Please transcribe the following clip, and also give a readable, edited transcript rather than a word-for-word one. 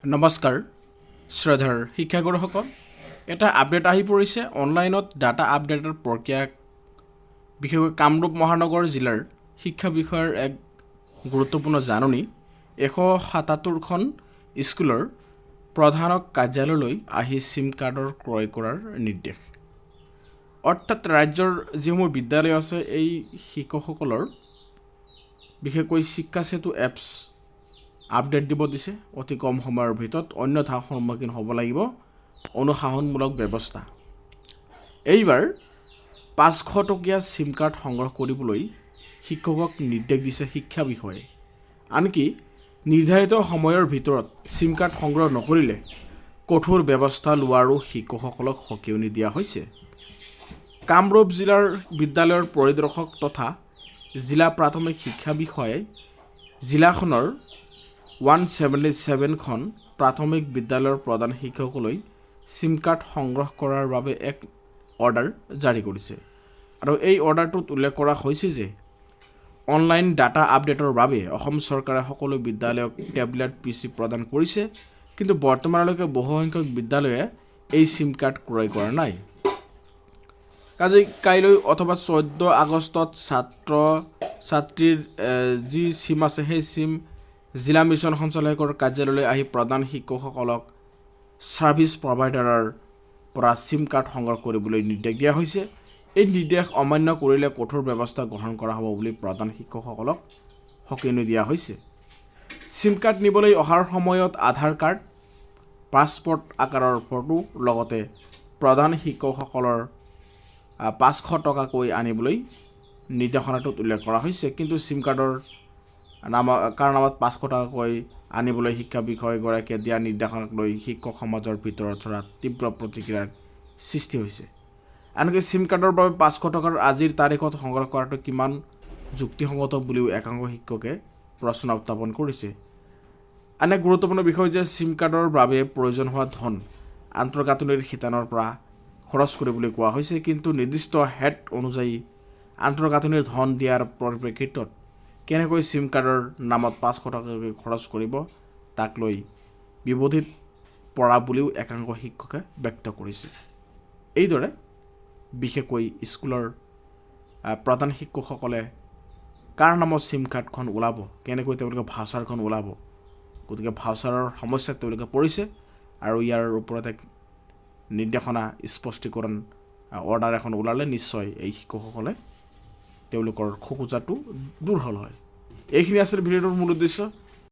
নমস্কাৰ শ্ৰদ্ধাৰ শিক্ষাগুৰুসকল এটা আপডেট আহি পৰিছে অনলাইনত ডাটা আপডেটৰ প্ৰক্ৰিয়া বিশেষকৈ কামৰূপ মহানগৰ জিলাৰ শিক্ষা বিষয়ৰ এক গুৰুত্বপূৰ্ণ জাননী 177খন স্কুলৰ প্ৰধানক কাৰ্যালয়লৈ আহি সিম কাৰ্ডৰ ক্ৰয় কৰাৰ নিৰ্দেশ অৰ্থাৎ ৰাজ্যৰ যিসমূহ বিদ্যালয় আছে এই শিক্ষকসকলৰ বিশেষকৈ শিক্ষাসেতু এপছ আপডেট দিব দিছে অতি কম সময়ৰ ভিতৰত অন্যথা সন্মুখীন হ'ব লাগিব অনুশাসনমূলক ব্যৱস্থা এইবাৰ 500 টকীয়া সিম কাৰ্ড সংগ্ৰহ কৰিবলৈ শিক্ষকক নিৰ্দেশ দিছে শিক্ষা বিষয়ে আনকি নিৰ্ধাৰিত সময়ৰ ভিতৰত সিম কাৰ্ড সংগ্ৰহ নকৰিলে কঠোৰ ব্যৱস্থা লোৱাৰো শিক্ষকসকলক সকিয়নি দিয়া হৈছে কামৰূপ জিলাৰ বিদ্যালয়ৰ পৰিদৰ্শক তথা জিলা প্ৰাথমিক শিক্ষা বিষয়ে জিলাখনৰ 177খন প্ৰাথমিক বিদ্যালয়ৰ প্ৰধান শিক্ষকলৈ সিম কাৰ্ড সংগ্ৰহ কৰাৰ বাবে এক অৰ্ডাৰ জাৰি কৰিছে আৰু এই অৰ্ডাৰটোত উল্লেখ কৰা হৈছে যে অনলাইন ডাটা আপডেটৰ বাবে অসম চৰকাৰে সকলো বিদ্যালয়ক টেবলেট পিচি প্ৰদান কৰিছে কিন্তু বৰ্তমানলৈকে বহু সংখ্যক বিদ্যালয়ে এই সিম কাৰ্ড ক্ৰয় কৰা নাই কাইলৈ অথবা 14 আগষ্টত ছাত্ৰ ছাত্ৰীৰ যি সিম আছে সেই সিম জিলা মিছন সঞ্চালকৰ কাৰ্যালয়লৈ আহি প্ৰধান শিক্ষকসকলক সাৰ্ভিস প্ৰভাইডাৰৰ পৰা সিম কাৰ্ড সংগ্ৰহ কৰিবলৈ নিৰ্দেশ দিয়া হৈছে এই নিৰ্দেশ অমান্য কৰিলে কঠোৰ ব্যৱস্থা গ্ৰহণ কৰা হ'ব বুলি প্ৰধান শিক্ষকসকলক সকিয়নি দিয়া হৈছে সিম কাৰ্ড নিবলৈ অহাৰ সময়ত আধাৰ কাৰ্ড পাছপোৰ্ট আকাৰৰ ফটো লগতে প্ৰধান শিক্ষকসকলৰ 500 টকাকৈ আনিবলৈ নিৰ্দেশনাটোত উল্লেখ কৰা হৈছে কিন্তু সিম কাৰ্ডৰ নামত 500 টকাকৈ আনিবলৈ শিক্ষা বিষয়গৰাকীয়ে দিয়া নিৰ্দেশনাক লৈ শিক্ষক সমাজৰ ভিতৰত তীব্ৰ প্ৰতিক্ৰিয়াৰ সৃষ্টি হৈছে আনকি সিম কাৰ্ডৰ বাবে 500 টকাৰ আজিৰ তাৰিখত সংগ্ৰহ কৰাটো কিমান যুক্তিসংগত বুলিও একাংশ শিক্ষকে প্ৰশ্ন উত্থাপন কৰিছে আন এক গুৰুত্বপূৰ্ণ বিষয় যে সিম কাৰ্ডৰ বাবে প্ৰয়োজন হোৱা ধন আন্তঃগাঁথনিৰ শিতানৰ পৰা খৰচ কৰিবলৈ কোৱা হৈছে কিন্তু নিৰ্দিষ্ট হেড অনুযায়ী আন্তঃগাঁথনিৰ ধন দিয়াৰ পৰিপ্ৰেক্ষিতত কেনেকৈ সিম কাৰ্ডৰ নামত 500 টকাকৈ খৰচ কৰিব তাক লৈ বিবোধিত পৰা বুলিও একাংশ শিক্ষকে ব্যক্ত কৰিছে এইদৰে বিশেষকৈ স্কুলৰ প্ৰধান শিক্ষকসকলে কাৰ নামত সিম কাৰ্ডখন ওলাব কেনেকৈ তেওঁলোকে ভাউচাৰখন ওলাব গতিকে ভাউচাৰৰ সমস্যাত তেওঁলোকে পৰিছে আৰু ইয়াৰ ওপৰত এক নিৰ্দেশনা স্পষ্টীকৰণ অৰ্ডাৰ এখন ওলালে নিশ্চয় এই শিক্ষকসকলে তেওঁলোকৰ খোকোজাটো দূৰ হ'ল হয় এইখিনি আছিল ভিডিঅ'টোৰ মূল উদ্দেশ্য